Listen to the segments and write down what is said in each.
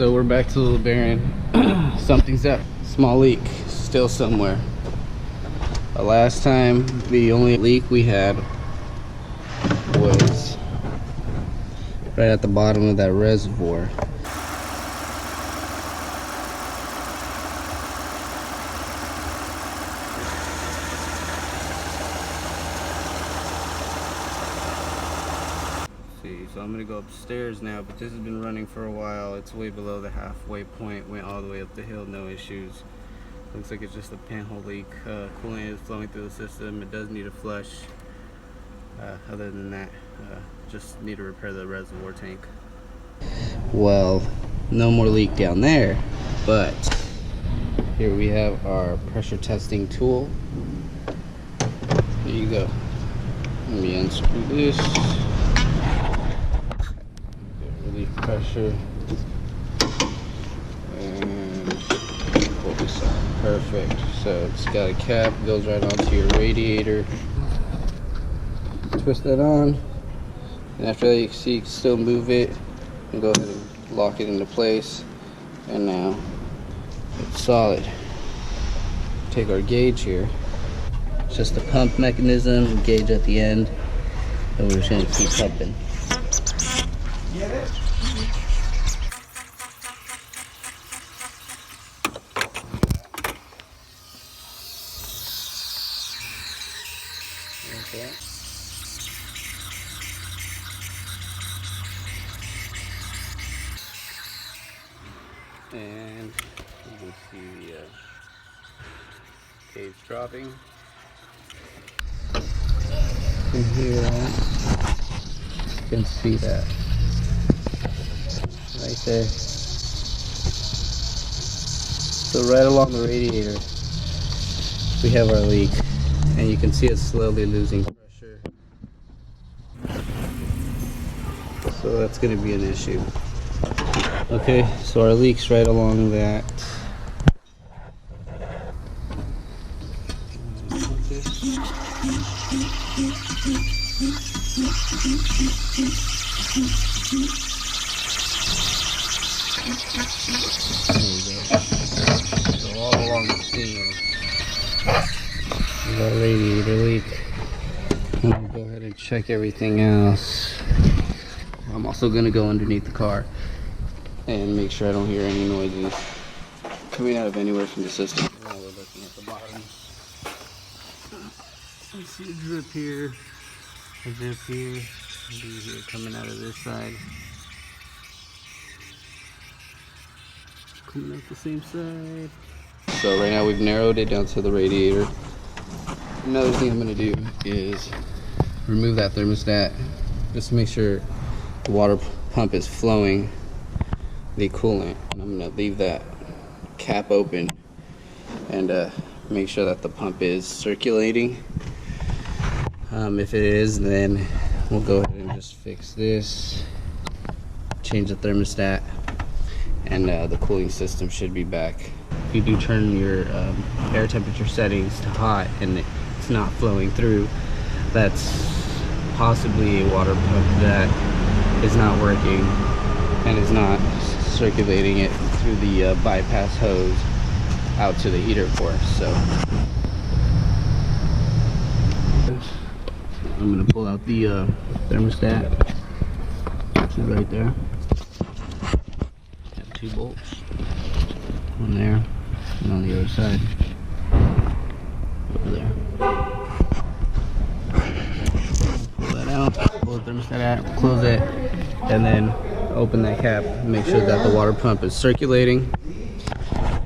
So we're back to the LeBaron. Something's up. Small leak still somewhere. Last time the only leak we had was right at the bottom of that reservoir. So I'm gonna go upstairs now, but this has been running for a while. It's way below the halfway point, went all the way up the hill, no issues. Looks like it's just a pinhole leak. Coolant is flowing through the system. It does need a flush. Other than that, just need to repair the reservoir tank. Well, no more leak down there, but here we have our pressure testing tool. There you go. Let me unscrew this. Relief pressure. And focus on. Perfect. So it's got a cap, goes right onto your radiator. Twist that on, and after that you can see you can still move it and go ahead and lock it into place. And now it's solid. Take our gauge here. It's just a pump mechanism, gauge at the end, and we're just going to keep pumping. Get it? Okay. And you can see the gauge dropping. In here, you can see that right there. So right along the radiator, we have our leak, and you can see it slowly losing pressure. So that's going to be an issue. Okay, so our leak's right along that. There we go. So all along the seam is our radiator leak. I'm gonna go ahead and check everything else. I'm also gonna go underneath the car and make sure I don't hear any noises coming out of anywhere from the system. Now we're looking at the bottom. I see a drip here, a drip here, maybe here coming out of this side. Coming out the same side. So right now we've narrowed it down to the radiator. Another thing I'm gonna do is remove that thermostat just to make sure the water pump is flowing the coolant. And I'm going to leave that cap open and make sure that the pump is circulating. If it is, then we'll go ahead and just fix this, change the thermostat, and the cooling system should be back. If you do turn your air temperature settings to hot and it's not flowing through, that's possibly a water pump that is not working and is not circulating it through the bypass hose out to the heater port. So I'm going to pull out the thermostat, which is right there. Got 2 bolts, one there and on the other side over there. Pull that out, pull the thermostat out, close it, and then open that cap, make sure that the water pump is circulating.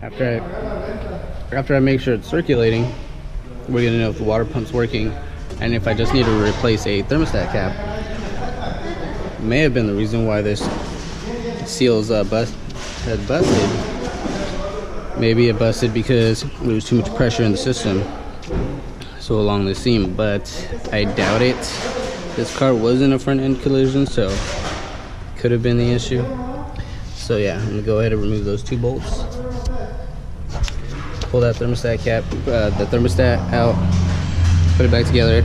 After I make sure it's circulating, we're gonna know if the water pump's working, and if I just need to replace a thermostat cap. May have been the reason why this seal's had busted. Maybe it busted because there was too much pressure in the system, so along the seam, but I doubt it. This car was in a front end collision, so could have been the issue. So yeah, I'm gonna go ahead and remove those 2 bolts, pull that thermostat cap, the thermostat out, put it back together,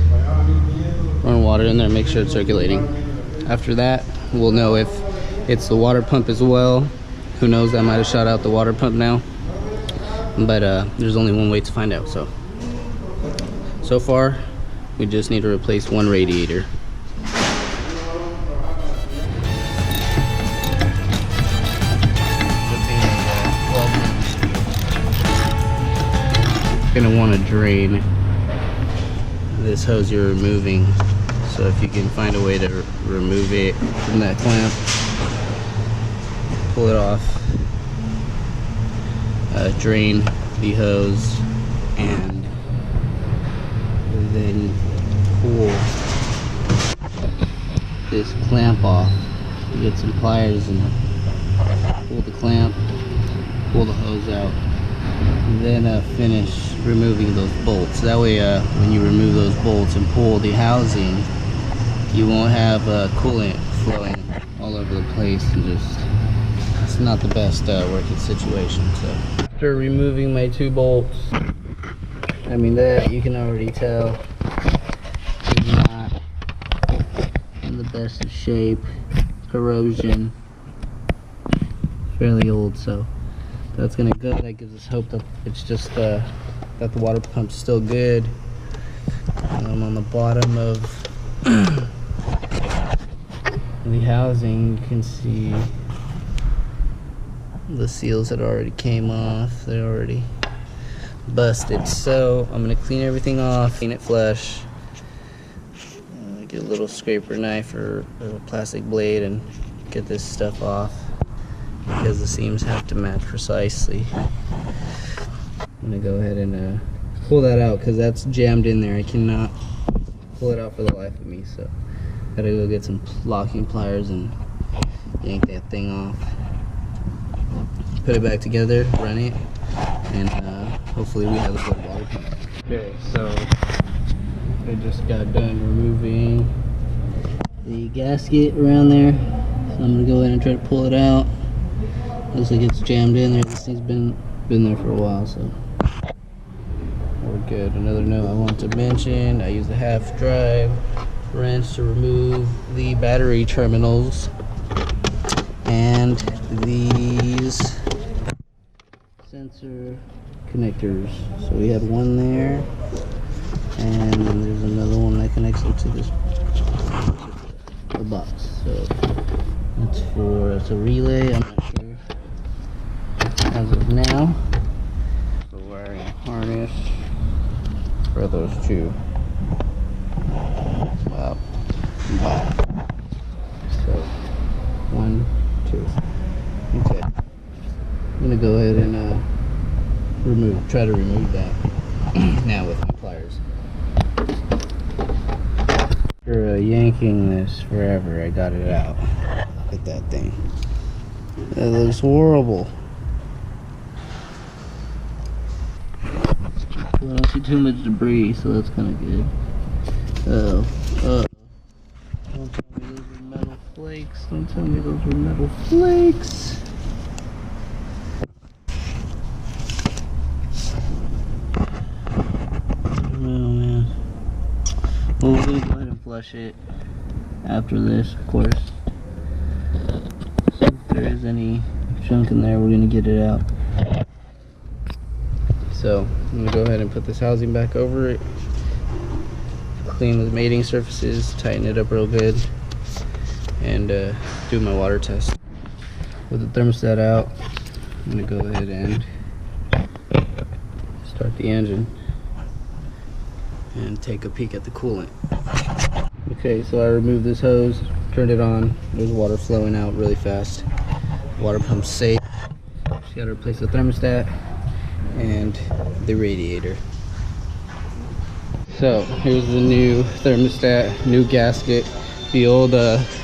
run water in there, make sure it's circulating. After that, we'll know if it's the water pump as well, Who knows, I might have shot out the water pump now, but there's only one way to find out. So far we just need to replace one radiator. Gonna want to drain this hose you're removing, so if you can find a way to remove it from that clamp, pull it off, drain the hose, and then pull this clamp off. You get some pliers and pull the clamp, pull the hose out, and then finish removing those bolts. That way when you remove those bolts and pull the housing, you won't have coolant flowing all over the place, and just, it's not the best working situation. So after removing my 2 bolts, I mean, that you can already tell is not in the best of shape. Corrosion, fairly old, so that's gonna go. That gives us hope that it's just that the water pump's still good. On the bottom of the housing, you can see the seals had already came off. They're already busted. So I'm gonna clean everything off, clean it flush, get a little scraper knife or a plastic blade and get this stuff off, because the seams have to match precisely. I'm gonna go ahead and pull that out, because that's jammed in there. I cannot pull it out for the life of me, so gotta go get some locking pliers and yank that thing off. Put it back together, run it, and hopefully we have a good water pump. Okay, so I just got done removing the gasket around there, so I'm gonna go ahead and try to pull it out. Looks like it's jammed in there. This thing's been there for a while, so we're good. Another note I want to mention: I used a half drive wrench to remove the battery terminals and these sensor connectors. So we had one there, and then there's another one that connects into this box. So it's a relay. I'm not sure as of now. The wiring harness for those 2. Wow. So 1, 2. Okay. I'm gonna go ahead and try to remove that now with my pliers. After yanking this forever, I got it out. Look at that thing. That looks horrible. I don't see too much debris, so that's kind of good. Don't tell me those were metal flakes. Don't tell me those were metal flakes. Oh man. Well, we're gonna go ahead and flush it after this, of course. So if there is any junk in there, we're gonna get it out. So I'm gonna go ahead and put this housing back over it, clean the mating surfaces, tighten it up real good, and do my water test. With the thermostat out, I'm gonna go ahead and start the engine and take a peek at the coolant. Okay, so I removed this hose, turned it on. There's water flowing out really fast. Water pump's safe. Just gotta replace the thermostat and the radiator. So here's the new thermostat, new gasket. The old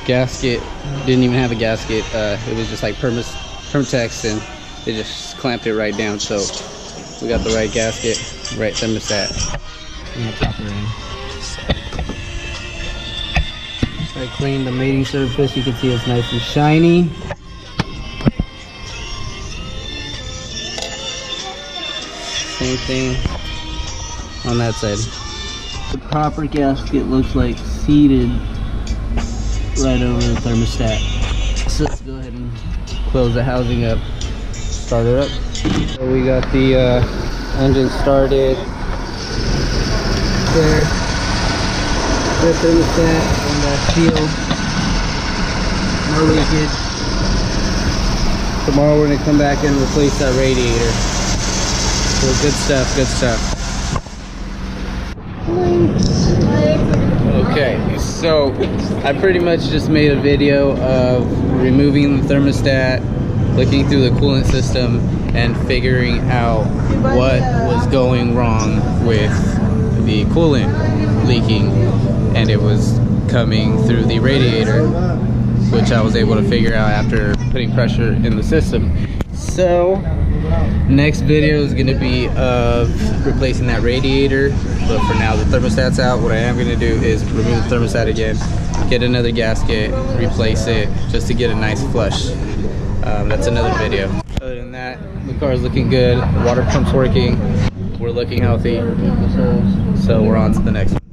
gasket didn't even have a gasket. It was just like Permatex, and they just clamped it right down. So we got the right gasket, right thermostat. I'm gonna pop it in. I cleaned the mating surface. You can see it's nice and shiny. Same thing on that side. The proper gasket looks like seated right over the thermostat. So let's go ahead and close the housing up, start it up. So we got the engine started there. The thermostat and that shield. No leakage. Tomorrow we're gonna come back and replace that radiator. So good stuff, good stuff. Okay, so I pretty much just made a video of removing the thermostat, looking through the coolant system, and figuring out what was going wrong with the coolant leaking, and it was coming through the radiator, which I was able to figure out after putting pressure in the system. So next video is going to be of replacing that radiator, but for now the thermostat's out. What I am going to do is remove the thermostat again, get another gasket, replace it, just to get a nice flush. That's another video. Other than that, the car is looking good, the water pump's working, we're looking healthy, so we're on to the next one.